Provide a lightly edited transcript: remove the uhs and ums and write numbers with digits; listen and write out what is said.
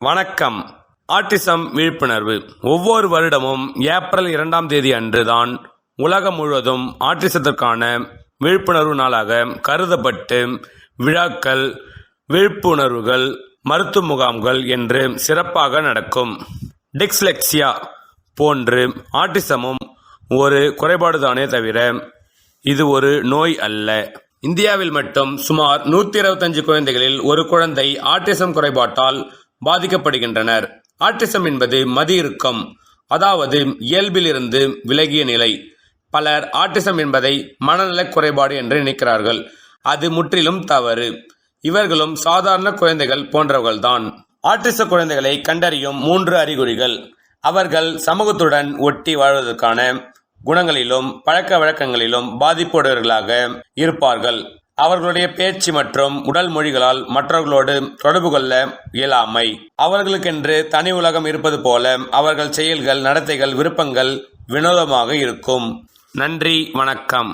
வணக்கம். ஆட்டிசம் விழிப்புணர்வு. ஒவ்வொரு வருடமும் ஏப்ரல் 2ஆம் தேதி அன்று தான் உலகம் முழுவதும் ஆட்டிசத்திற்கான விழிப்புணர்வு நாளாக கருதப்பட்டு விழாக்கள், விழிப்புணர்வுகள், மருத்துவ முகாம்கள் என்று சிறப்பாக நடக்கும். டிஸ்லெக்சியா போன்று ஆட்டிசமும் ஒரு குறைபாடுதானே தவிர இது ஒரு நோய் அல்ல. இந்தியாவில் மட்டும் சுமார் 125 குழந்தைகளில் ஒரு குழந்தை ஆட்டிசம் குறைபாட்டால் பாதிக்கப்படுகின்றனர். ஆட்டிசம் என்பது மதி இறுக்கம், அதாவது இயல்பிலிருந்து விலகிய நிலை. பலர் ஆட்டிசம் என்பதை மனநலக் குறைபாடு என்று நினைக்கிறார்கள். அது முற்றிலும் தவறு. இவர்களும் சாதாரண குழந்தைகள் போன்றவர்கள்தான். ஆட்டிச குழந்தைகளை கண்டறியும் 3 அறிகுறிகள். அவர்கள் சமூகத்துடன் ஒட்டி வாழ்வதற்கான குணங்களிலும் பழக்க வழக்கங்களிலும் பாதிப்புடையவர்களாக இருப்பார்கள். அவர்களுடைய பேச்சு மற்றும் உடல் மொழிகளால் மற்றவர்களோடு தொடர்பு கொள்ள இயலாமை. அவர்களுக்கென்று தனி உலகம் இருப்பது போல அவர்கள் செயல்கள், நடத்தைகள், விருப்பங்கள் வினோதமாக இருக்கும். நன்றி, வணக்கம்.